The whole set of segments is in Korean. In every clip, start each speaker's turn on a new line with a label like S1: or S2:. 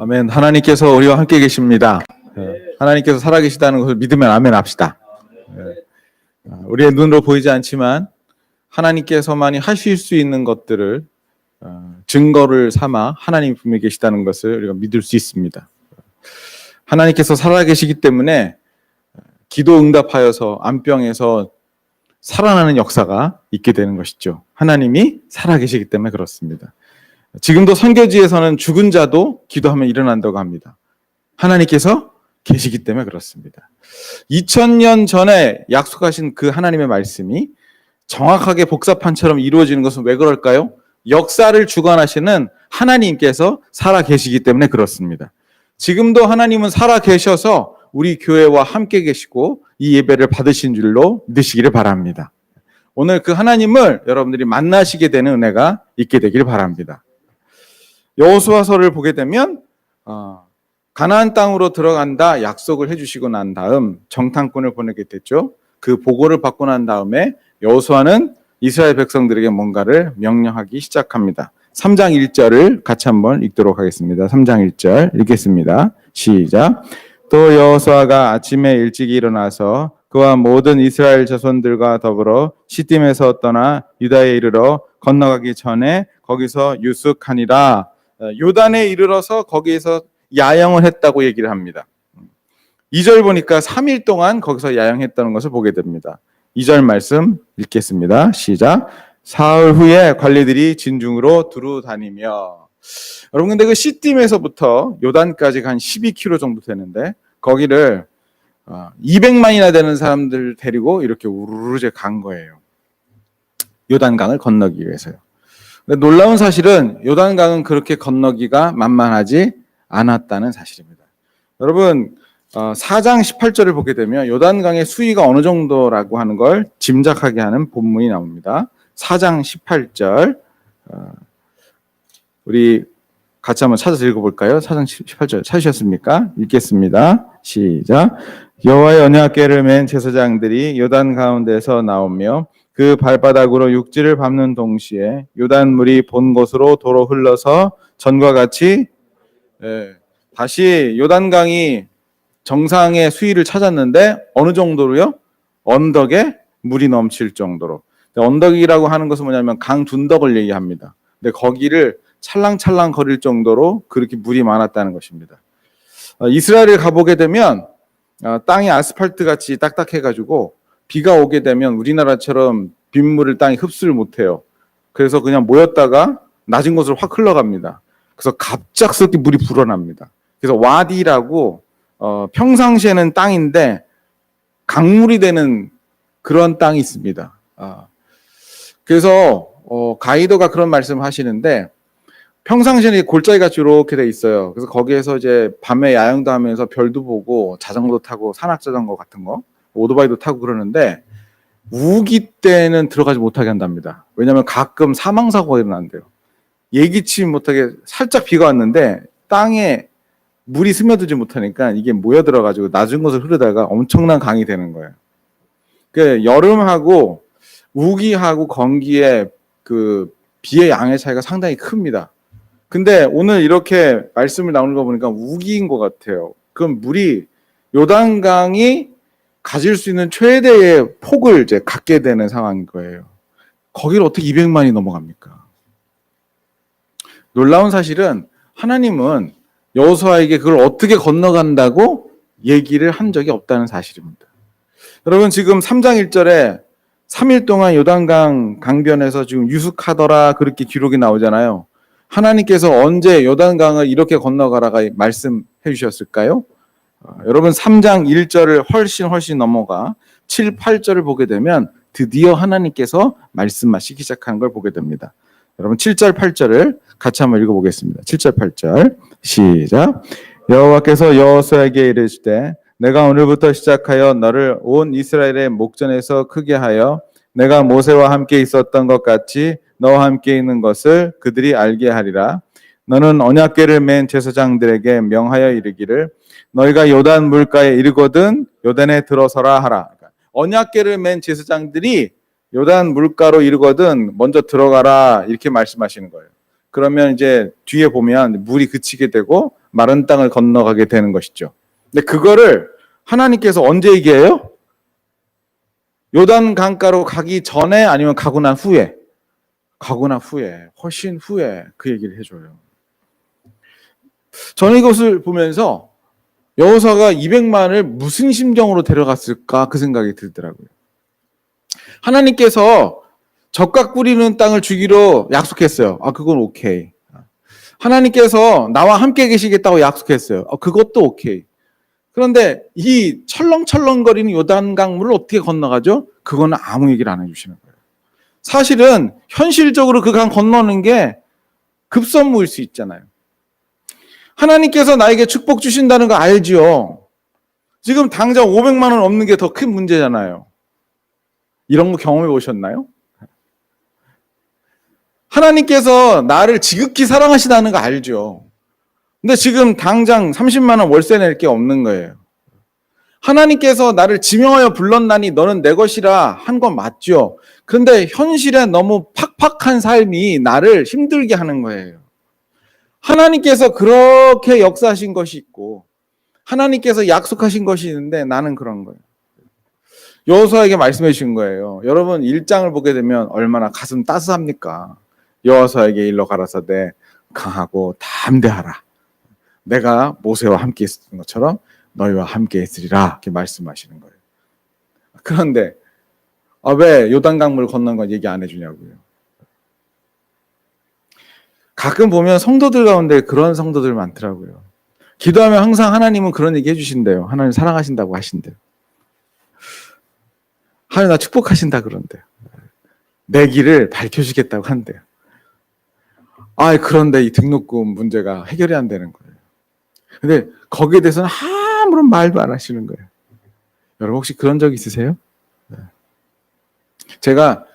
S1: 아멘. 하나님께서 우리와 함께 계십니다. 하나님께서 살아계시다는 것을 믿으면 아멘 합시다. 우리의 눈으로 보이지 않지만 하나님께서만이 하실 수 있는 것들을 증거를 삼아 하나님 분명히 계시다는 것을 우리가 믿을 수 있습니다. 하나님께서 살아계시기 때문에 기도 응답하여서 암병에서 살아나는 역사가 있게 되는 것이죠. 하나님이 살아계시기 때문에 그렇습니다. 지금도 선교지에서는 죽은 자도 기도하면 일어난다고 합니다. 하나님께서 계시기 때문에 그렇습니다. 2000년 전에 약속하신 그 하나님의 말씀이 정확하게 복사판처럼 이루어지는 것은 왜 그럴까요? 역사를 주관하시는 하나님께서 살아 계시기 때문에 그렇습니다. 지금도 하나님은 살아 계셔서 우리 교회와 함께 계시고 이 예배를 받으신 줄로 믿으시기를 바랍니다. 오늘 그 하나님을 여러분들이 만나시게 되는 은혜가 있게 되기를 바랍니다. 여호수아서를 보게 되면 가나안 땅으로 들어간다 약속을 해주시고 난 다음 정탐꾼을 보내게 됐죠. 그 보고를 받고 난 다음에 여호수아는 이스라엘 백성들에게 뭔가를 명령하기 시작합니다. 3장 1절을 같이 한번 읽도록 하겠습니다. 3장 1절 읽겠습니다. 시작. 또 여호수아가 아침에 일찍 일어나서 그와 모든 이스라엘 자손들과 더불어 시딤에서 떠나 유다에 이르러 건너가기 전에 거기서 유숙하니라. 요단에 이르러서 거기에서 야영을 했다고 얘기를 합니다. 2절 보니까 3일 동안 거기서 야영했다는 것을 보게 됩니다. 2절 말씀 읽겠습니다. 시작. 사흘 후에 관리들이 진중으로 두루 다니며. 여러분 근데 그 시딤에서부터 요단까지 한 12km 정도 되는데 거기를 200만이나 되는 사람들 데리고 이렇게 우르르 간 거예요. 요단강을 건너기 위해서요. 근데 놀라운 사실은 요단강은 그렇게 건너기가 만만하지 않았다는 사실입니다. 여러분 4장 18절을 보게 되면 요단강의 수위가 어느 정도라고 하는 걸 짐작하게 하는 본문이 나옵니다. 4장 18절 우리 같이 한번 찾아서 읽어볼까요? 4장 18절 찾으셨습니까? 읽겠습니다. 시작. 여호와의 언약궤를 맨 제사장들이 요단 가운데서 나오며 그 발바닥으로 육지를 밟는 동시에 요단물이 본 곳으로 도로 흘러서 전과 같이 다시 요단강이 정상의 수위를 찾았는데 어느 정도로요? 언덕에 물이 넘칠 정도로. 언덕이라고 하는 것은 뭐냐면 강 둔덕을 얘기합니다. 근데 거기를 찰랑찰랑 거릴 정도로 그렇게 물이 많았다는 것입니다. 이스라엘에 가보게 되면 땅이 아스팔트 같이 딱딱해가지고 비가 오게 되면 우리나라처럼 빗물을 땅이 흡수를 못해요. 그래서 그냥 모였다가 낮은 곳으로 확 흘러갑니다. 그래서 갑작스럽게 물이 불어납니다. 그래서 와디라고 평상시에는 땅인데 강물이 되는 그런 땅이 있습니다. 그래서 가이드가 그런 말씀을 하시는데 평상시에는 골짜기같이 이렇게 돼 있어요. 그래서 거기에서 이제 밤에 야영도 하면서 별도 보고 자전거도 타고 산악자전거 같은 거 오토바이도 타고 그러는데 우기 때는 들어가지 못하게 한답니다. 왜냐하면 가끔 사망사고가 일어난대요. 예기치 못하게 살짝 비가 왔는데 땅에 물이 스며들지 못하니까 이게 모여들어가지고 낮은 곳을 흐르다가 엄청난 강이 되는 거예요. 그 여름하고 우기하고 건기의 그 비의 양의 차이가 상당히 큽니다. 근데 오늘 이렇게 말씀을 나오는 거 보니까 우기인 것 같아요. 그럼 물이 요단강이 가질 수 있는 최대의 폭을 이제 갖게 되는 상황인 거예요. 거기를 어떻게 200만이 넘어갑니까? 놀라운 사실은 하나님은 여호수아에게 그걸 어떻게 건너간다고 얘기를 한 적이 없다는 사실입니다. 여러분 지금 3장 1절에 3일 동안 요단강 강변에서 지금 유숙하더라 그렇게 기록이 나오잖아요. 하나님께서 언제 요단강을 이렇게 건너가라가 말씀해 주셨을까요? 여러분 3장 1절을 훨씬 넘어가 7, 8절을 보게 되면 드디어 하나님께서 말씀하시기 시작하는 걸 보게 됩니다. 여러분 7절, 8절을 같이 한번 읽어보겠습니다. 7절, 8절 시작. 여호와께서 여호수아에게 이르시되 내가 오늘부터 시작하여 너를 온 이스라엘의 목전에서 크게 하여 내가 모세와 함께 있었던 것 같이 너와 함께 있는 것을 그들이 알게 하리라. 너는 언약궤를 맨 제사장들에게 명하여 이르기를 너희가 요단 물가에 이르거든 요단에 들어서라 하라. 언약궤를 맨 제사장들이 요단 물가로 이르거든 먼저 들어가라 이렇게 말씀하시는 거예요. 그러면 이제 뒤에 보면 물이 그치게 되고 마른 땅을 건너가게 되는 것이죠. 근데 그거를 하나님께서 언제 얘기해요? 요단 강가로 가기 전에 아니면 가고 난 후에? 가고 난 후에, 훨씬 후에 그 얘기를 해줘요. 저는 이것을 보면서 여호수아가 200만을 무슨 심정으로 데려갔을까 그 생각이 들더라고요. 하나님께서 적각 뿌리는 땅을 주기로 약속했어요. 그건 오케이. 하나님께서 나와 함께 계시겠다고 약속했어요. 그것도 오케이. 그런데 이 철렁철렁거리는 요단강물을 어떻게 건너가죠? 그거는 아무 얘기를 안 해주시는 거예요. 사실은 현실적으로 그 강 건너는 게 급선무일 수 있잖아요. 하나님께서 나에게 축복 주신다는 거 알지요. 지금 당장 500만 원 없는 게 더 큰 문제잖아요. 이런 거 경험해 보셨나요? 하나님께서 나를 지극히 사랑하시다는 거 알죠. 근데 지금 당장 30만 원 월세 낼 게 없는 거예요. 하나님께서 나를 지명하여 불렀나니 너는 내 것이라 한 건 맞죠. 그런데 현실에 너무 팍팍한 삶이 나를 힘들게 하는 거예요. 하나님께서 그렇게 역사하신 것이 있고 하나님께서 약속하신 것이 있는데 나는 그런 거예요. 여호수아에게 말씀해 주신 거예요. 여러분 1장을 보게 되면 얼마나 가슴 따스합니까? 여호수아에게 일러 가라사대 강하고 담대하라. 내가 모세와 함께 있었던 것처럼 너희와 함께 있으리라 이렇게 말씀하시는 거예요. 그런데 왜 요단강물 건넌 건 얘기 안 해주냐고요. 가끔 보면 성도들 가운데 그런 성도들 많더라고요. 기도하면 항상 하나님은 그런 얘기 해주신대요. 하나님 사랑하신다고 하신대요. 하나님 나 축복하신다 그런대요. 내 길을 밝혀주겠다고 한대요. 그런데 이 등록금 문제가 해결이 안 되는 거예요. 근데 거기에 대해서는 아무런 말도 안 하시는 거예요. 여러분 혹시 그런 적 있으세요? 제가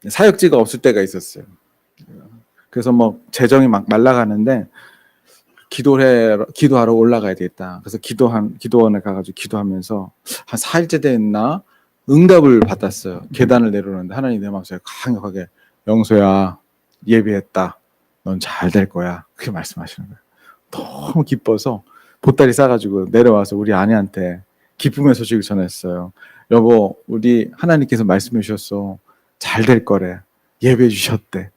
S1: 사역지가 없을 때가 있었어요. 그래서 재정이 막 말라가는데 기도하러 올라가야 되겠다. 그래서 기도원에 가가지고 기도하면서 한 4일째 됐나 응답을 받았어요. 계단을 내려오는데 하나님 내 마음속에 강력하게 영소야 예비했다. 넌 잘 될 거야. 그렇게 말씀하시는 거예요. 너무 기뻐서 보따리 싸가지고 내려와서 우리 아내한테 기쁨의 소식을 전했어요. 여보, 우리 하나님께서 말씀해 주셨어. 잘 될 거래. 예배해 주셨대.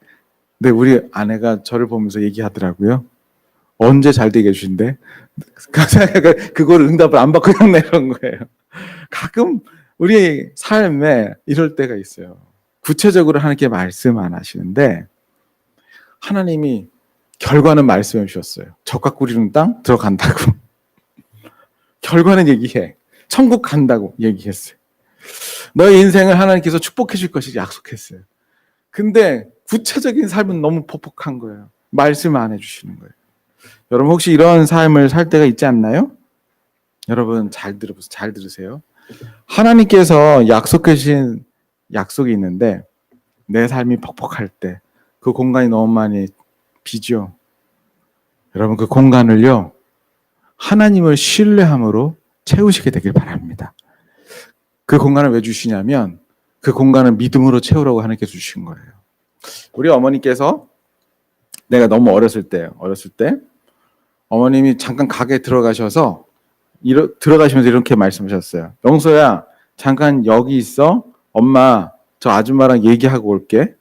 S1: 근데 우리 아내가 저를 보면서 얘기하더라고요. 언제 잘 되게 해주신대? 그걸 응답을 안 받고 그냥 내려온 거예요. 가끔 우리 삶에 이럴 때가 있어요. 구체적으로 하나님께 말씀 안 하시는데 하나님이 결과는 말씀해 주셨어요. 적각 꾸리는 땅 들어간다고. 결과는 얘기해. 천국 간다고 얘기했어요. 너의 인생을 하나님께서 축복해 줄 것을 약속했어요. 근데 구체적인 삶은 너무 퍽퍽한 거예요. 말씀 안 해주시는 거예요. 여러분 혹시 이런 삶을 살 때가 있지 않나요? 여러분 잘 들으세요. 하나님께서 약속해 주신 약속이 있는데 내 삶이 퍽퍽할 때 그 공간이 너무 많이 비죠. 여러분 그 공간을요 하나님을 신뢰함으로 채우시게 되길 바랍니다. 그 공간을 왜 주시냐면 그 공간을 믿음으로 채우라고 하나님께서 주신 거예요. 우리 어머니께서 내가 너무 어렸을 때 어머님이 잠깐 가게에 들어가셔서 들어가시면서 이렇게 말씀하셨어요. 영소야 잠깐 여기 있어. 엄마 저 아줌마랑 얘기하고 올게.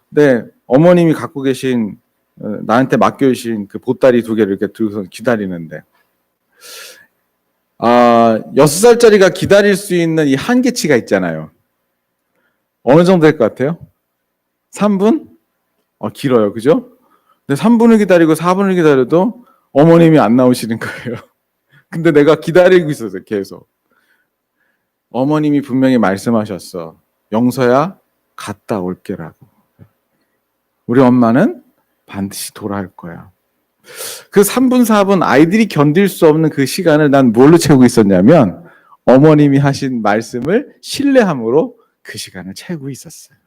S1: 근데 어머님이 갖고 계신 나한테 맡겨주신 그 보따리 2개를 이렇게 들고서 기다리는데 6살짜리가 기다릴 수 있는 이 한계치가 있잖아요. 어느 정도 될 것 같아요? 3분? 길어요. 그죠? 근데 3분을 기다리고 4분을 기다려도 어머님이 안 나오시는 거예요. 근데 내가 기다리고 있었어요. 계속. 어머님이 분명히 말씀하셨어. 영서야 갔다 올게라고. 우리 엄마는 반드시 돌아올 거야. 그 3분, 4분 아이들이 견딜 수 없는 그 시간을 난 뭘로 채우고 있었냐면 어머님이 하신 말씀을 신뢰함으로 그 시간을 채우고 있었어요.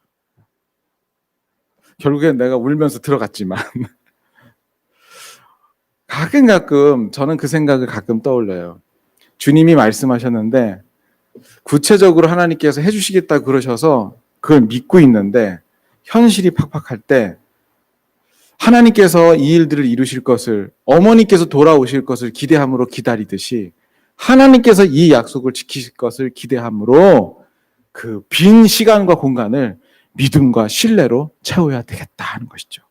S1: 결국엔 내가 울면서 들어갔지만 가끔 저는 그 생각을 가끔 떠올려요. 주님이 말씀하셨는데 구체적으로 하나님께서 해주시겠다고 그러셔서 그걸 믿고 있는데 현실이 팍팍할 때 하나님께서 이 일들을 이루실 것을, 어머니께서 돌아오실 것을 기대함으로 기다리듯이 하나님께서 이 약속을 지키실 것을 기대함으로 그 빈 시간과 공간을 믿음과 신뢰로 채워야 되겠다 하는 것이죠.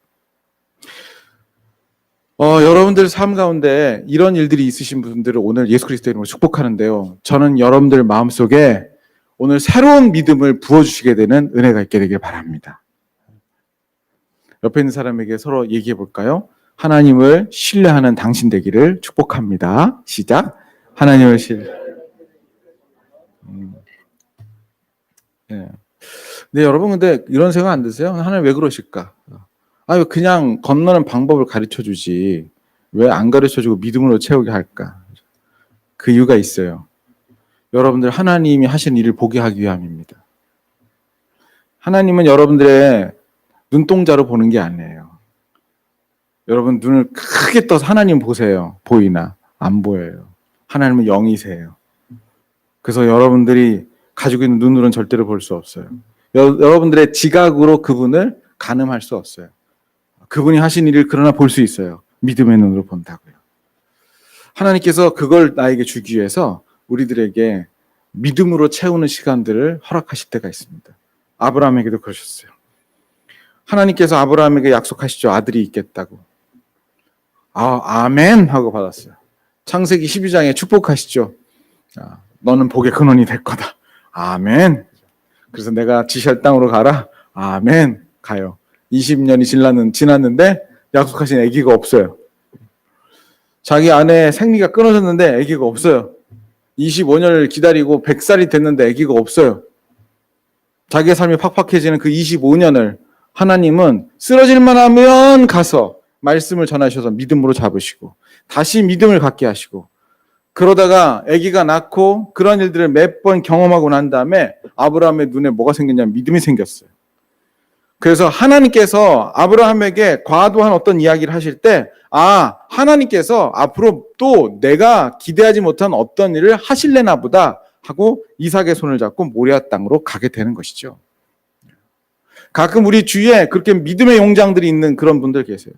S1: 여러분들 삶 가운데 이런 일들이 있으신 분들을 오늘 예수 그리스도 이름으로 축복하는데요. 저는 여러분들 마음속에 오늘 새로운 믿음을 부어주시게 되는 은혜가 있게 되길 바랍니다. 옆에 있는 사람에게 서로 얘기해 볼까요? 하나님을 신뢰하는 당신 되기를 축복합니다. 시작. 하나님을 신뢰. 네. 네, 여러분 근데 이런 생각 안 드세요? 하나님 왜 그러실까? 그냥 건너는 방법을 가르쳐 주지 왜 안 가르쳐 주고 믿음으로 채우게 할까? 그 이유가 있어요. 여러분들 하나님이 하신 일을 보게 하기 위함입니다. 하나님은 여러분들의 눈동자로 보는 게 아니에요. 여러분 눈을 크게 떠서 하나님 보세요. 보이나? 안 보여요. 하나님은 영이세요. 그래서 여러분들이 가지고 있는 눈으로는 절대로 볼 수 없어요. 여러분들의 지각으로 그분을 가늠할 수 없어요. 그분이 하신 일을 그러나 볼 수 있어요. 믿음의 눈으로 본다고요. 하나님께서 그걸 나에게 주기 위해서 우리들에게 믿음으로 채우는 시간들을 허락하실 때가 있습니다. 아브라함에게도 그러셨어요. 하나님께서 아브라함에게 약속하시죠. 아들이 있겠다고. 아멘 하고 받았어요. 창세기 12장에 축복하시죠. 너는 복의 근원이 될 거다. 아멘. 그래서 내가 지시할 땅으로 가라. 아멘. 가요. 20년이 지났는데 약속하신 아기가 없어요. 자기 아내의 생리가 끊어졌는데 아기가 없어요. 25년을 기다리고 100살이 됐는데 아기가 없어요. 자기의 삶이 팍팍해지는 그 25년을 하나님은 쓰러질만 하면 가서 말씀을 전하셔서 믿음으로 잡으시고 다시 믿음을 갖게 하시고 그러다가 아기가 낳고 그런 일들을 몇 번 경험하고 난 다음에 아브라함의 눈에 뭐가 생겼냐면 믿음이 생겼어요. 그래서 하나님께서 아브라함에게 과도한 어떤 이야기를 하실 때 하나님께서 앞으로 또 내가 기대하지 못한 어떤 일을 하실래나 보다 하고 이삭의 손을 잡고 모리아 땅으로 가게 되는 것이죠. 가끔 우리 주위에 그렇게 믿음의 용장들이 있는 그런 분들 계세요.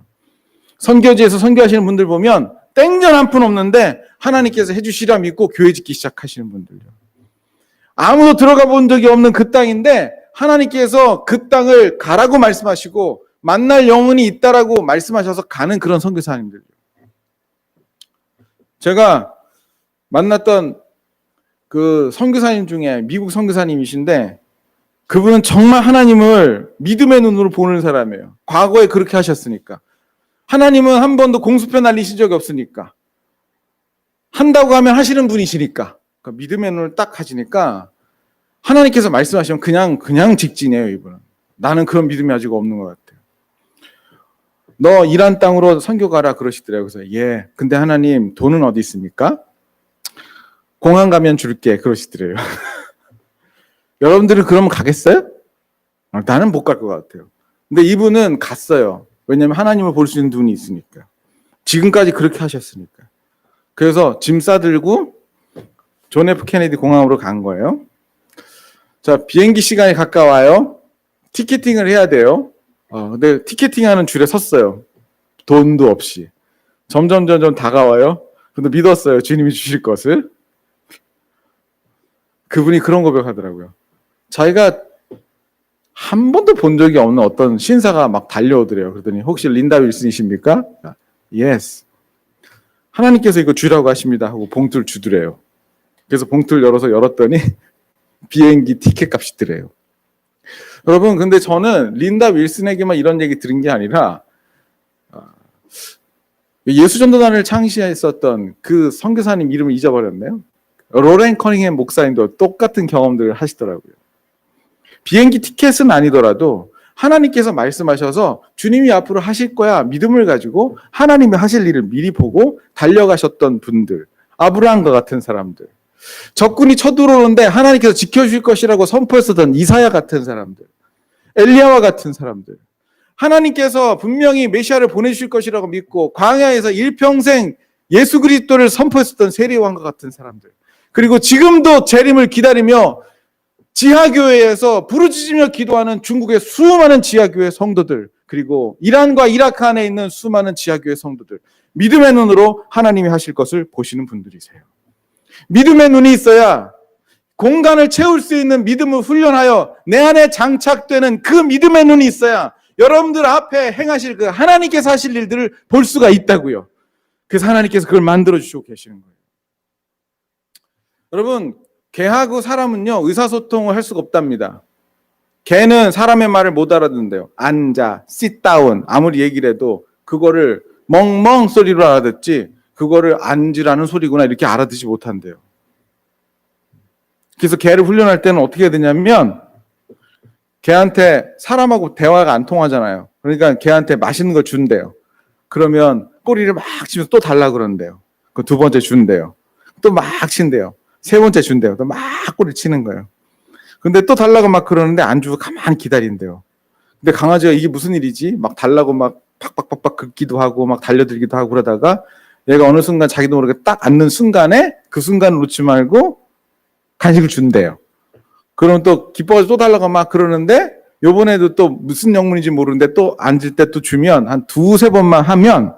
S1: 선교지에서 선교하시는 분들 보면 땡전 한 푼 없는데 하나님께서 해주시라 믿고 교회 짓기 시작하시는 분들요. 아무도 들어가 본 적이 없는 그 땅인데 하나님께서 그 땅을 가라고 말씀하시고 만날 영혼이 있다라고 말씀하셔서 가는 그런 선교사님들. 제가 만났던 그 선교사님 중에 미국 선교사님이신데 그분은 정말 하나님을 믿음의 눈으로 보는 사람이에요. 과거에 그렇게 하셨으니까. 하나님은 한 번도 공수표 날리신 적이 없으니까. 한다고 하면 하시는 분이시니까. 그러니까 믿음의 눈을 딱 하시니까 하나님께서 말씀하시면 그냥 직진해요, 이분은. 나는 그런 믿음이 아직 없는 것 같아요. 너 이란 땅으로 선교 가라 그러시더라고요. 그래서 예. 근데 하나님 돈은 어디 있습니까? 공항 가면 줄게 그러시더래요. 여러분들은 그러면 가겠어요? 나는 못 갈 것 같아요. 근데 이분은 갔어요. 왜냐하면 하나님을 볼 수 있는 눈이 있으니까. 지금까지 그렇게 하셨으니까. 그래서 짐 싸들고 존 F 케네디 공항으로 간 거예요. 자, 비행기 시간이 가까워요. 티켓팅을 해야 돼요. 근데 티켓팅하는 줄에 섰어요. 돈도 없이. 점점 다가와요. 근데 믿었어요. 주님이 주실 것을. 그분이 그런 고백하더라고요. 자기가 한 번도 본 적이 없는 어떤 신사가 막 달려오더래요. 그러더니 혹시 린다 윌슨이십니까? Yes. 하나님께서 이거 주라고 하십니다 하고 봉투를 주더래요. 그래서 봉투를 열었더니 비행기 티켓 값이 더래요. 여러분 근데 저는 린다 윌슨에게만 이런 얘기 들은 게 아니라 예수전도단을 창시했었던 그 선교사님 이름을 잊어버렸네요. 로렌 커닝햄 목사님도 똑같은 경험들을 하시더라고요. 비행기 티켓은 아니더라도 하나님께서 말씀하셔서 주님이 앞으로 하실 거야 믿음을 가지고 하나님이 하실 일을 미리 보고 달려가셨던 분들, 아브라함과 같은 사람들, 적군이 쳐들어오는데 하나님께서 지켜주실 것이라고 선포했었던 이사야 같은 사람들, 엘리야와 같은 사람들, 하나님께서 분명히 메시아를 보내주실 것이라고 믿고 광야에서 일평생 예수 그리스도를 선포했었던 세례요한과 같은 사람들, 그리고 지금도 재림을 기다리며 지하교회에서 부르짖으며 기도하는 중국의 수많은 지하교회 성도들, 그리고 이란과 이라크 안에 있는 수많은 지하교회 성도들, 믿음의 눈으로 하나님이 하실 것을 보시는 분들이세요. 믿음의 눈이 있어야 공간을 채울 수 있는 믿음을 훈련하여 내 안에 장착되는 그 믿음의 눈이 있어야 여러분들 앞에 행하실 그 하나님께서 하실 일들을 볼 수가 있다고요. 그래서 하나님께서 그걸 만들어 주시고 계시는 거예요. 여러분, 개하고 사람은요, 의사소통을 할 수가 없답니다. 개는 사람의 말을 못 알아듣는데요. 앉아, sit down, 아무리 얘기를 해도 그거를 멍멍 소리로 알아듣지 그거를 앉으라는 소리구나 이렇게 알아듣지 못한대요. 그래서 개를 훈련할 때는 어떻게 해야 되냐면 개한테 사람하고 대화가 안 통하잖아요. 그러니까 개한테 맛있는 거 준대요. 그러면 꼬리를 막 치면서 또 달라 그러는데요. 그 두 번째 준대요. 또 막 친대요. 세 번째 준대요. 또 막 꼬리 치는 거예요. 근데 또 달라고 막 그러는데 안 주고 가만히 기다린대요. 근데 강아지가 이게 무슨 일이지? 막 달라고 막 팍팍팍팍 긁기도 하고 막 달려들기도 하고 그러다가 얘가 어느 순간 자기도 모르게 딱 앉는 순간에 그 순간을 놓지 말고 간식을 준대요. 그럼 또 기뻐가지고 또 달라고 막 그러는데 요번에도 또 무슨 영문인지 모르는데 또 앉을 때 또 주면 한 두세 번만 하면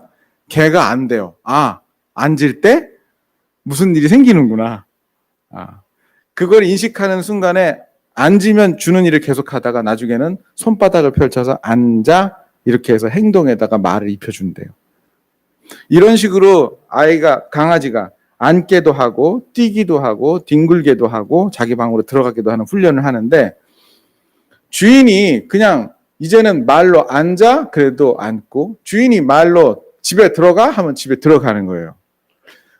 S1: 걔가 안 돼요. 아, 앉을 때 무슨 일이 생기는구나. 그걸 인식하는 순간에 앉으면 주는 일을 계속 하다가 나중에는 손바닥을 펼쳐서 앉아 이렇게 해서 행동에다가 말을 입혀준대요. 이런 식으로 강아지가 앉게도 하고 뛰기도 하고 뒹굴게도 하고 자기 방으로 들어가기도 하는 훈련을 하는데 주인이 그냥 이제는 말로 앉아 그래도 앉고 주인이 말로 집에 들어가 하면 집에 들어가는 거예요.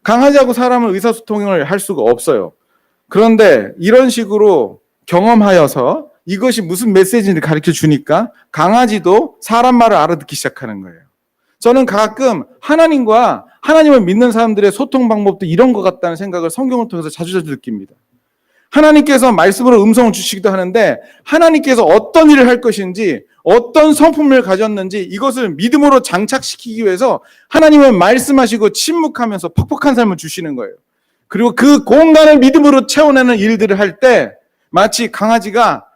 S1: 강아지하고 사람은 의사소통을 할 수가 없어요. 그런데 이런 식으로 경험하여서 이것이 무슨 메시지인지 가르쳐 주니까 강아지도 사람 말을 알아듣기 시작하는 거예요. 저는 가끔 하나님을 믿는 사람들의 소통 방법도 이런 것 같다는 생각을 성경을 통해서 자주 느낍니다. 하나님께서 말씀으로 음성을 주시기도 하는데 하나님께서 어떤 일을 할 것인지 어떤 성품을 가졌는지 이것을 믿음으로 장착시키기 위해서 하나님은 말씀하시고 침묵하면서 퍽퍽한 삶을 주시는 거예요. 그리고 그 공간을 믿음으로 채워내는 일들을 할 때 마치 강아지가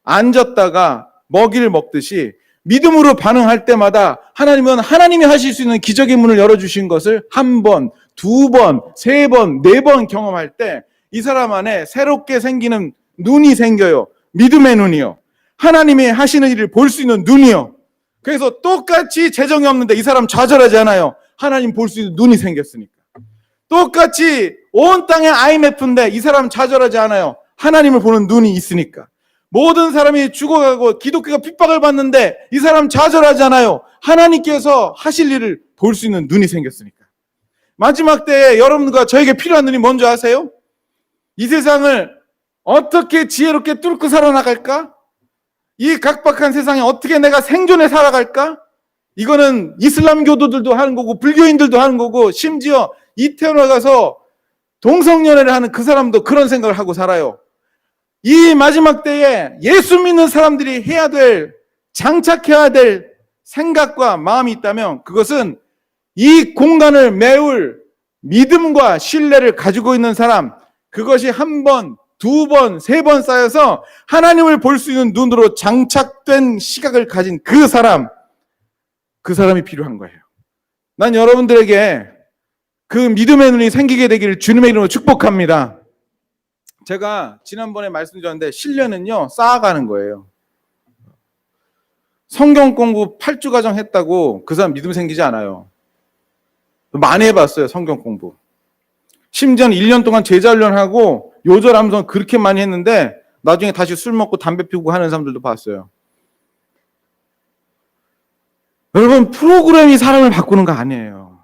S1: 앉았다가 먹이를 먹듯이 믿음으로 반응할 때마다 하나님은 하나님이 하실 수 있는 기적의 문을 열어주신 것을 한 번, 두 번, 세 번, 네 번 경험할 때 이 사람 안에 새롭게 생기는 눈이 생겨요. 믿음의 눈이요. 하나님이 하시는 일을 볼 수 있는 눈이요. 그래서 똑같이 재정이 없는데 이 사람 좌절하지 않아요. 하나님 볼 수 있는 눈이 생겼으니까. 똑같이 온 땅에 IMF인데 이 사람 좌절하지 않아요. 하나님을 보는 눈이 있으니까. 모든 사람이 죽어가고 기독교가 핍박을 받는데 이 사람 좌절하지 않아요. 하나님께서 하실 일을 볼 수 있는 눈이 생겼으니까. 마지막 때에 여러분과 저에게 필요한 눈이 뭔지 아세요? 이 세상을 어떻게 지혜롭게 뚫고 살아나갈까? 이 각박한 세상에 어떻게 내가 생존해 살아갈까? 이거는 이슬람교도들도 하는 거고 불교인들도 하는 거고 심지어 이태원에 가서 동성연애를 하는 그 사람도 그런 생각을 하고 살아요. 이 마지막 때에 예수 믿는 사람들이 해야 될, 장착해야 될 생각과 마음이 있다면 그것은 이 공간을 메울 믿음과 신뢰를 가지고 있는 사람, 그것이 한 번, 두 번, 세 번 쌓여서 하나님을 볼 수 있는 눈으로 장착된 시각을 가진 그 사람이 필요한 거예요. 난 여러분들에게 그 믿음의 눈이 생기게 되기를 주님의 이름으로 축복합니다. 제가 지난번에 말씀드렸는데 신뢰는요 쌓아가는 거예요. 성경 공부 8주 과정 했다고 그 사람 믿음 생기지 않아요. 많이 해봤어요. 성경 공부. 심지어는 1년 동안 제자 훈련하고 요절하면서 그렇게 많이 했는데 나중에 다시 술 먹고 담배 피우고 하는 사람들도 봤어요. 여러분, 프로그램이 사람을 바꾸는 거 아니에요.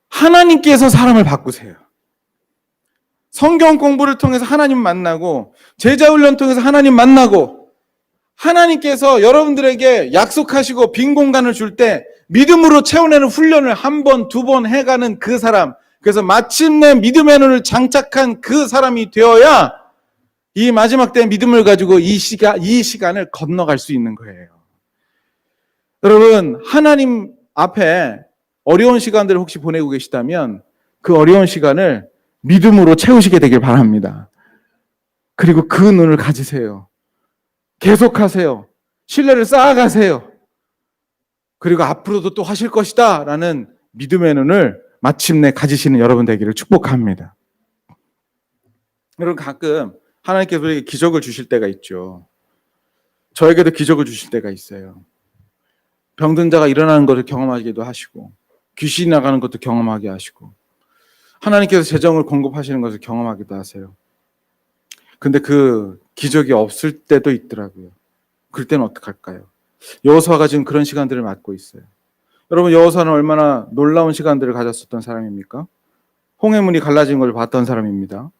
S1: 하나님께서 사람을 바꾸세요. 성경 공부를 통해서 하나님 만나고 제자 훈련 통해서 하나님 만나고 하나님께서 여러분들에게 약속하시고 빈 공간을 줄 때 믿음으로 채워내는 훈련을 한 번, 두 번 해가는 그 사람, 그래서 마침내 믿음의 눈을 장착한 그 사람이 되어야 이 마지막 때 믿음을 가지고 이 시간을 건너갈 수 있는 거예요. 여러분, 하나님 앞에 어려운 시간들을 혹시 보내고 계시다면 그 어려운 시간을 믿음으로 채우시게 되길 바랍니다. 그리고 그 눈을 가지세요. 계속하세요. 신뢰를 쌓아가세요. 그리고 앞으로도 또 하실 것이다 라는 믿음의 눈을 마침내 가지시는 여러분 되기를 축복합니다. 여러분, 가끔 하나님께서 우리에게 기적을 주실 때가 있죠. 저에게도 기적을 주실 때가 있어요. 병든 자가 일어나는 것을 경험하기도 하시고, 귀신이 나가는 것도 경험하게 하시고, 하나님께서 재정을 공급하시는 것을 경험하기도 하세요. 근데 그 기적이 없을 때도 있더라고요. 그럴 때는 어떡할까요? 여호수아가 지금 그런 시간들을 맞고 있어요. 여러분, 여호수아는 얼마나 놀라운 시간들을 가졌었던 사람입니까? 홍해문이 갈라진 걸 봤던 사람입니다.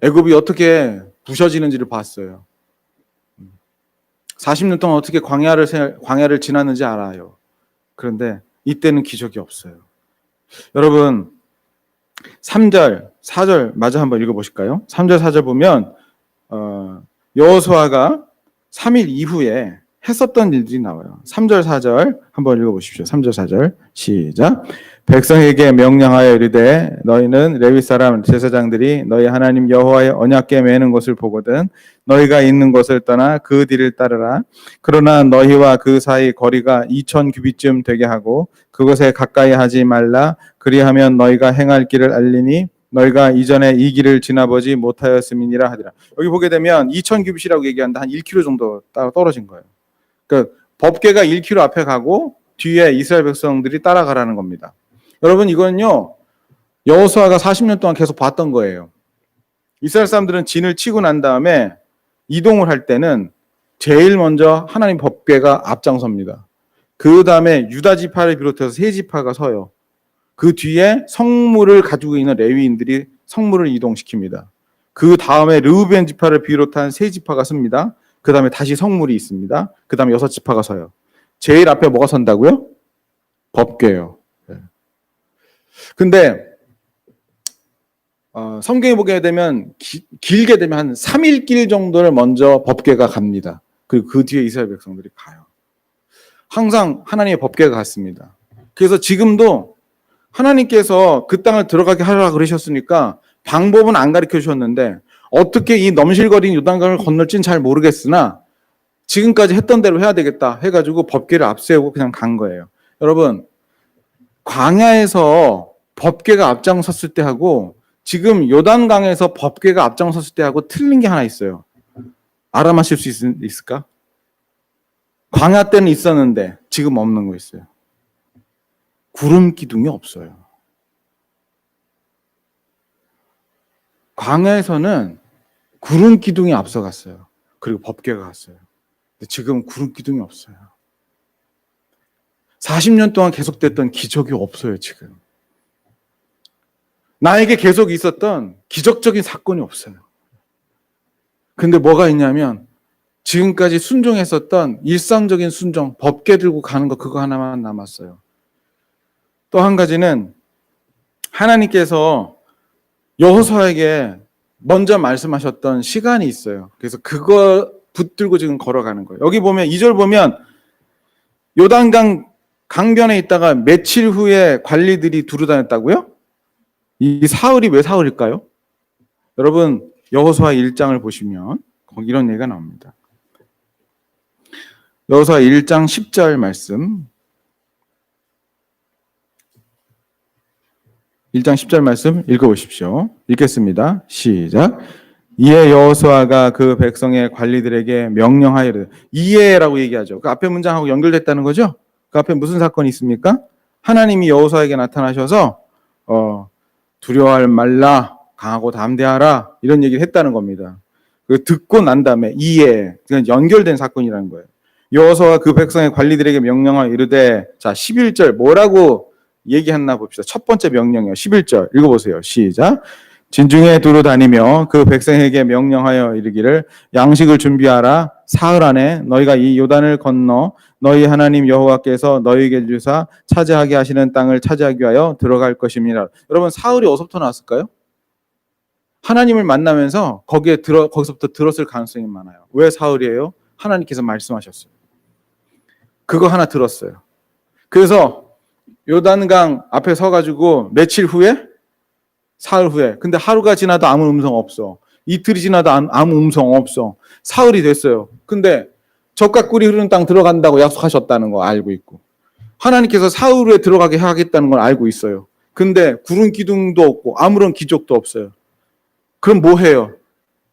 S1: 애굽이 어떻게 부셔지는지를 봤어요. 40년 동안 어떻게 광야를 지났는지 알아요. 그런데 이때는 기적이 없어요. 여러분, 3절, 4절 마저 한번 읽어보실까요? 3절, 4절 보면 여호수아가 3일 이후에 했었던 일들이 나와요. 3절, 4절 한번 읽어보십시오. 3절, 4절 시작. 백성에게 명령하여 이르되 너희는 레위 사람 제사장들이 너희 하나님 여호와의 언약궤 매는 것을 보거든 너희가 있는 곳을 떠나 그 뒤를 따르라. 그러나 너희와 그 사이 거리가 2,000 규빗쯤 되게 하고 그곳에 가까이 하지 말라. 그리하면 너희가 행할 길을 알리니 너희가 이전에 이 길을 지나보지 못하였음이니라 하더라. 여기 보게 되면 2,000 규빗이라고 얘기하는데 한 1km 정도 떨어진 거예요. 그러니까 법궤가 1km 앞에 가고 뒤에 이스라엘 백성들이 따라가라는 겁니다. 여러분, 이건요 여호수아가 40년 동안 계속 봤던 거예요. 이스라엘 사람들은 진을 치고 난 다음에 이동을 할 때는 제일 먼저 하나님 법궤가 앞장섭니다. 그 다음에 유다 지파를 비롯해서 세 지파가 서요. 그 뒤에 성물을 가지고 있는 레위인들이 성물을 이동시킵니다. 그 다음에 르우벤 지파를 비롯한 세 지파가 섭니다. 그 다음에 다시 성물이 있습니다. 그 다음에 6지파가 서요. 제일 앞에 뭐가 선다고요? 법궤요. 근데 성경에 보게 되면 길게 되면 한 3일 길 정도를 먼저 법궤가 갑니다. 그리고 그 뒤에 이스라엘 백성들이 가요. 항상 하나님의 법궤가 갔습니다. 그래서 지금도 하나님께서 그 땅을 들어가게 하라고 그러셨으니까 방법은 안 가르쳐 주셨는데 어떻게 이 넘실거리는 요단강을 건널지는 잘 모르겠으나 지금까지 했던 대로 해야 되겠다 해가지고 법궤를 앞세우고 그냥 간 거예요. 여러분, 광야에서 법궤가 앞장섰을 때하고 지금 요단강에서 법궤가 앞장섰을 때하고 틀린 게 하나 있어요. 알아맞힐 수 있을까? 광야 때는 있었는데 지금 없는 거 있어요. 구름 기둥이 없어요. 광야에서는 구름 기둥이 앞서갔어요. 그리고 법궤가 갔어요. 근데 지금 구름 기둥이 없어요. 40년 동안 계속됐던 기적이 없어요, 지금. 나에게 계속 있었던 기적적인 사건이 없어요. 근데 뭐가 있냐면 지금까지 순종했었던 일상적인 순종, 법궤 들고 가는 거 그거 하나만 남았어요. 또 한 가지는 하나님께서 여호수아에게 먼저 말씀하셨던 시간이 있어요. 그래서 그거 붙들고 지금 걸어가는 거예요. 여기 보면 2절 보면 요단강 강변에 있다가 며칠 후에 관리들이 두루 다녔다고요? 이 사흘이 왜 사흘일까요? 여러분, 여호수아 1장을 보시면 거기 이런 얘기가 나옵니다. 여호수아 1장 10절 말씀. 1장 10절 말씀 읽어보십시오. 읽겠습니다. 시작. 이에 여호수아가 그 백성의 관리들에게 명령하여 이에라고 얘기하죠. 그 앞에 문장하고 연결됐다는 거죠. 그 앞에 무슨 사건이 있습니까? 하나님이 여호수아에게 나타나셔서 두려워할 말라, 강하고 담대하라 이런 얘기를 했다는 겁니다. 그 듣고 난 다음에 이에 연결된 사건이라는 거예요. 여호수아가 그 백성의 관리들에게 명령하여 이르되 자 11절 뭐라고 얘기했나 봅시다. 첫 번째 명령이요. 11절 읽어보세요. 시작. 진중에 두루 다니며 그 백성에게 명령하여 이르기를 양식을 준비하라. 사흘 안에 너희가 이 요단을 건너 너희 하나님 여호와께서 너희에게 주사 차지하게 하시는 땅을 차지하기 위하여 들어갈 것입니다. 여러분, 사흘이 어디서부터 나왔을까요? 하나님을 만나면서 거기서부터 들었을 가능성이 많아요. 왜 사흘이에요? 하나님께서 말씀하셨어요. 그거 하나 들었어요. 그래서 요단강 앞에 서가지고 며칠 후에? 사흘 후에. 근데 하루가 지나도 아무 음성 없어. 이틀이 지나도 아무 음성 없어. 사흘이 됐어요. 근데 젖과 꿀이 흐르는 땅 들어간다고 약속하셨다는 거 알고 있고, 하나님께서 사흘 후에 들어가게 하겠다는 걸 알고 있어요. 근데 구름 기둥도 없고 아무런 기적도 없어요. 그럼 뭐 해요?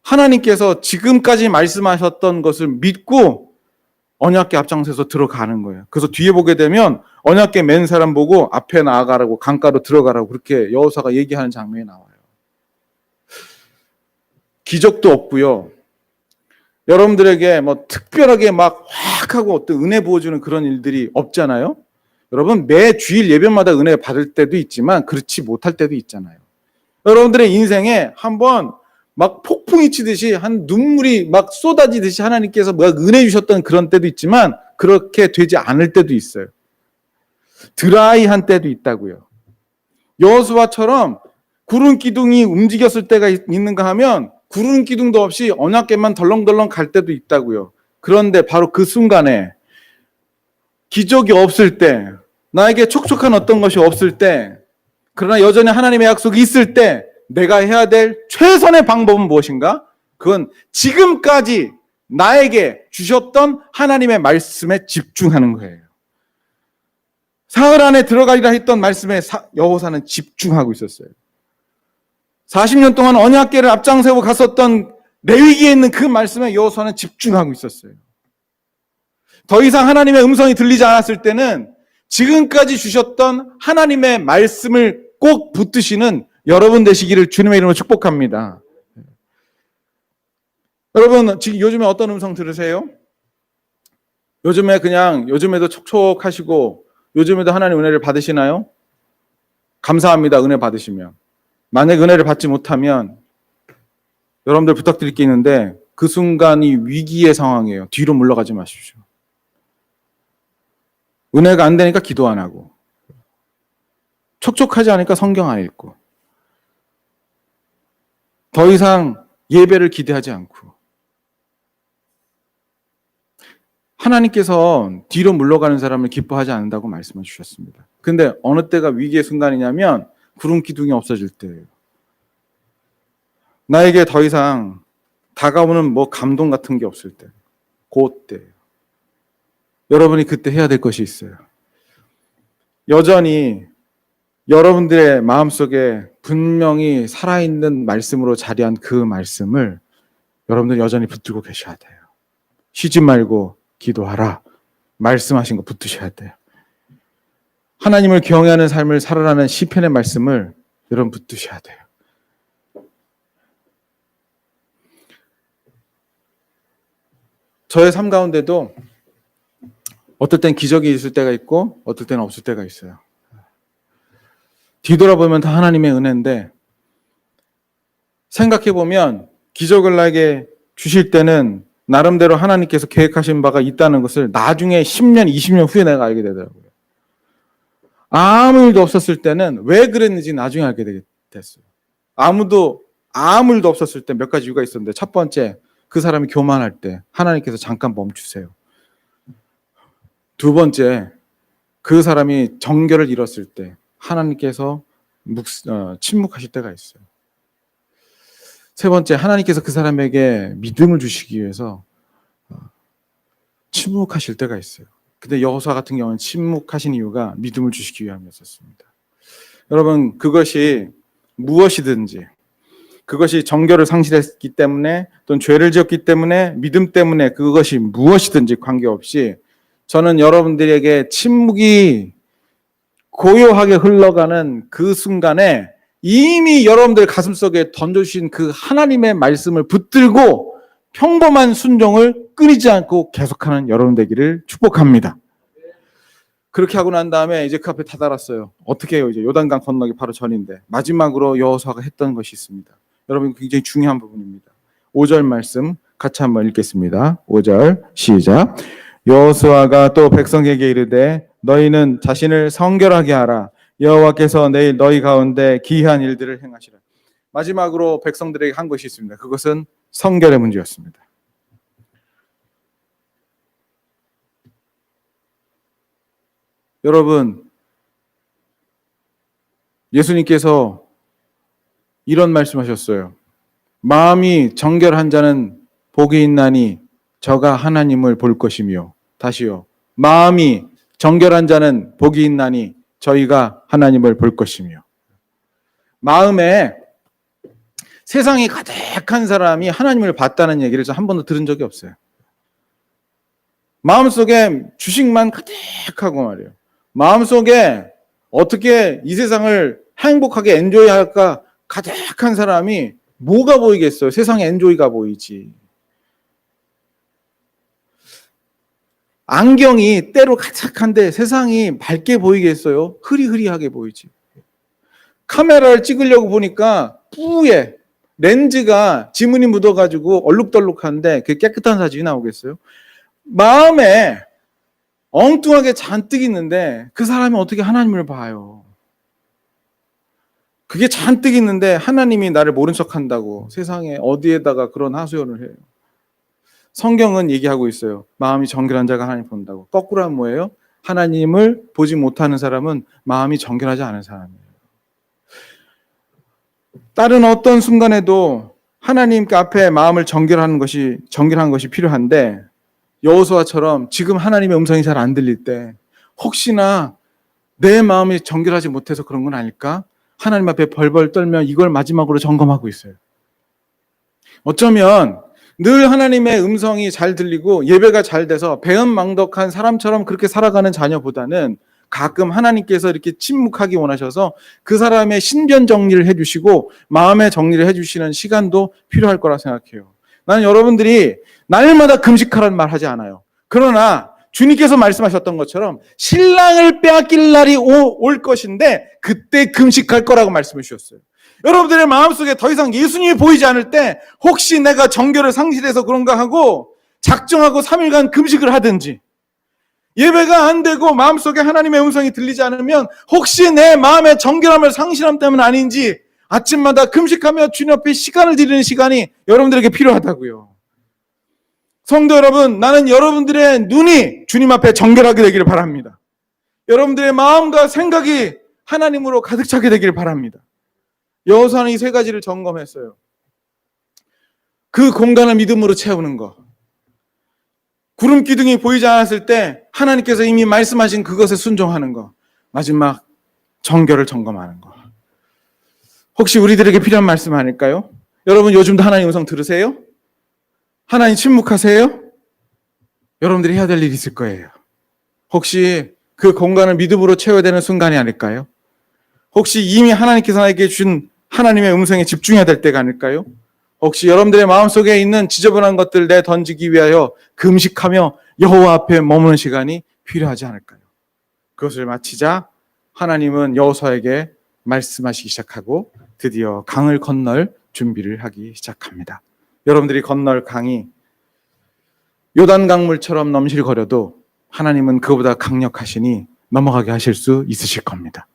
S1: 하나님께서 지금까지 말씀하셨던 것을 믿고 언약궤 앞장서서 들어가는 거예요. 그래서 뒤에 보게 되면 언약궤 맨 사람 보고 앞에 나아가라고, 강가로 들어가라고 그렇게 여호수아가 얘기하는 장면이 나와요. 기적도 없고요. 여러분들에게 뭐 특별하게 막 확 하고 어떤 은혜 부어주는 그런 일들이 없잖아요. 여러분 매 주일 예배마다 은혜 받을 때도 있지만 그렇지 못할 때도 있잖아요. 여러분들의 인생에 한번 막 폭풍이 치듯이 한 눈물이 막 쏟아지듯이 하나님께서 막 은혜 주셨던 그런 때도 있지만 그렇게 되지 않을 때도 있어요. 드라이한 때도 있다고요. 여호수아처럼 구름 기둥이 움직였을 때가 있는가 하면 구름 기둥도 없이 언약궤만 덜렁덜렁 갈 때도 있다고요. 그런데 바로 그 순간에 기적이 없을 때, 나에게 촉촉한 어떤 것이 없을 때, 그러나 여전히 하나님의 약속이 있을 때 내가 해야 될 최선의 방법은 무엇인가? 그건 지금까지 나에게 주셨던 하나님의 말씀에 집중하는 거예요. 사흘 안에 들어가리라 했던 말씀에 여호사는 집중하고 있었어요. 40년 동안 언약궤를 앞장세우고 갔었던 레위기에 있는 그 말씀에 여호수아는 집중하고 있었어요. 더 이상 하나님의 음성이 들리지 않았을 때는 지금까지 주셨던 하나님의 말씀을 꼭 붙드시는 여러분 되시기를 주님의 이름으로 축복합니다. 여러분 지금 요즘에 어떤 음성 들으세요? 요즘에도 촉촉하시고 요즘에도 하나님 은혜를 받으시나요? 감사합니다. 은혜 받으시면. 만약 은혜를 받지 못하면 여러분들 부탁드릴 게 있는데 그 순간이 위기의 상황이에요. 뒤로 물러가지 마십시오. 은혜가 안 되니까 기도 안 하고, 촉촉하지 않으니까 성경 안 읽고, 더 이상 예배를 기대하지 않고. 하나님께서 뒤로 물러가는 사람을 기뻐하지 않는다고 말씀해 주셨습니다. 근데 어느 때가 위기의 순간이냐면 구름 기둥이 없어질 때예요. 나에게 더 이상 다가오는 뭐 감동 같은 게 없을 때, 그때예요. 여러분이 그때 해야 될 것이 있어요. 여전히 여러분들의 마음속에 분명히 살아있는 말씀으로 자리한 그 말씀을 여러분들 여전히 붙들고 계셔야 돼요. 쉬지 말고 기도하라. 말씀하신 거 붙드셔야 돼요. 하나님을 경외하는 삶을 살아라는 시편의 말씀을 여러분 붙드셔야 돼요. 저의 삶 가운데도 어떨 땐 기적이 있을 때가 있고 어떨 때는 없을 때가 있어요. 뒤돌아보면 다 하나님의 은혜인데 생각해보면 기적을 나에게 주실 때는 나름대로 하나님께서 계획하신 바가 있다는 것을 나중에 10년, 20년 후에 내가 알게 되더라고요. 아무 일도 없었을 때는 왜 그랬는지 나중에 알게 됐어요. 아무 일도 없었을 때 몇 가지 이유가 있었는데 첫 번째, 그 사람이 교만할 때 하나님께서 잠깐 멈추세요. 두 번째, 그 사람이 정결을 잃었을 때 하나님께서 침묵하실 때가 있어요. 세 번째, 하나님께서 그 사람에게 믿음을 주시기 위해서 침묵하실 때가 있어요. 근데 여호수아 같은 경우는 침묵하신 이유가 믿음을 주시기 위함이었습니다. 여러분, 그것이 무엇이든지, 그것이 정결을 상실했기 때문에 또는 죄를 지었기 때문에 믿음 때문에 그것이 무엇이든지 관계없이 저는 여러분들에게 침묵이 고요하게 흘러가는 그 순간에 이미 여러분들 가슴속에 던져주신 그 하나님의 말씀을 붙들고 평범한 순종을 끊이지 않고 계속하는 여러분 되기를 축복합니다. 그렇게 하고 난 다음에 이제 그 앞에 다다랐어요. 어떻게 해요? 이제 요단강 건너기 바로 전인데 마지막으로 여호수아가 했던 것이 있습니다. 여러분 굉장히 중요한 부분입니다. 5절 말씀 같이 한번 읽겠습니다. 5절 시작. 여호수아가 또 백성에게 이르되 너희는 자신을 성결하게 하라. 여호와께서 내일 너희 가운데 기이한 일들을 행하시라. 마지막으로 백성들에게 한 것이 있습니다. 그것은 성결의 문제였습니다. 여러분, 예수님께서 이런 말씀하셨어요. 마음이 정결한 자는 복이 있나니 저가 하나님을 볼 것이며, 다시요, 마음이 정결한 자는 복이 있나니 저희가 하나님을 볼 것이며. 마음에 세상이 가득한 사람이 하나님을 봤다는 얘기를 한 번도 들은 적이 없어요. 마음속에 주식만 가득하고 말이에요. 마음속에 어떻게 이 세상을 행복하게 엔조이할까 가득한 사람이 뭐가 보이겠어요? 세상에 엔조이가 보이지. 안경이 때로 가득한데 세상이 밝게 보이겠어요? 흐리흐리하게 보이지. 카메라를 찍으려고 보니까 뿌예, 렌즈가 지문이 묻어가지고 얼룩덜룩한데 그게 깨끗한 사진이 나오겠어요? 마음에 엉뚱하게 잔뜩 있는데 그 사람이 어떻게 하나님을 봐요? 그게 잔뜩 있는데 하나님이 나를 모른 척한다고 세상에 어디에다가 그런 하소연을 해요? 성경은 얘기하고 있어요. 마음이 정결한 자가 하나님 본다고. 거꾸로 하면 뭐예요? 하나님을 보지 못하는 사람은 마음이 정결하지 않은 사람이에요. 다른 어떤 순간에도 하나님 앞에 마음을 정결한 것이 필요한데, 여호수아처럼 지금 하나님의 음성이 잘 안 들릴 때 혹시나 내 마음이 정결하지 못해서 그런 건 아닐까? 하나님 앞에 벌벌 떨며 이걸 마지막으로 점검하고 있어요. 어쩌면 늘 하나님의 음성이 잘 들리고 예배가 잘 돼서 배은망덕한 사람처럼 그렇게 살아가는 자녀보다는 가끔 하나님께서 이렇게 침묵하기 원하셔서 그 사람의 신변 정리를 해주시고 마음의 정리를 해주시는 시간도 필요할 거라 생각해요. 나는 여러분들이 날마다 금식하라는 말 하지 않아요. 그러나 주님께서 말씀하셨던 것처럼 신랑을 빼앗길 날이 올 것인데 그때 금식할 거라고 말씀해 주셨어요. 여러분들의 마음속에 더 이상 예수님이 보이지 않을 때 혹시 내가 정결을 상실해서 그런가 하고 작정하고 3일간 금식을 하든지, 예배가 안 되고 마음속에 하나님의 음성이 들리지 않으면 혹시 내 마음의 정결함을 상실함 때문 아닌지 아침마다 금식하며 주님 앞에 시간을 드리는 시간이 여러분들에게 필요하다고요. 성도 여러분, 나는 여러분들의 눈이 주님 앞에 정결하게 되기를 바랍니다. 여러분들의 마음과 생각이 하나님으로 가득 차게 되기를 바랍니다. 여호수아는 이 세 가지를 점검했어요. 그 공간을 믿음으로 채우는 것, 구름 기둥이 보이지 않았을 때 하나님께서 이미 말씀하신 그것에 순종하는 것, 마지막 정결을 점검하는 것. 혹시 우리들에게 필요한 말씀 아닐까요? 여러분 요즘도 하나님 음성 들으세요? 하나님 침묵하세요? 여러분들이 해야 될 일이 있을 거예요. 혹시 그 공간을 믿음으로 채워야 되는 순간이 아닐까요? 혹시 이미 하나님께서 나에게 준 하나님의 음성에 집중해야 될 때가 아닐까요? 혹시 여러분들의 마음속에 있는 지저분한 것들 내던지기 위하여 금식하며 여호와 앞에 머무는 시간이 필요하지 않을까요? 그것을 마치자 하나님은 여호수아에게 말씀하시기 시작하고 드디어 강을 건널 준비를 하기 시작합니다. 여러분들이 건널 강이 요단 강물처럼 넘실거려도 하나님은 그보다 강력하시니 넘어가게 하실 수 있으실 겁니다.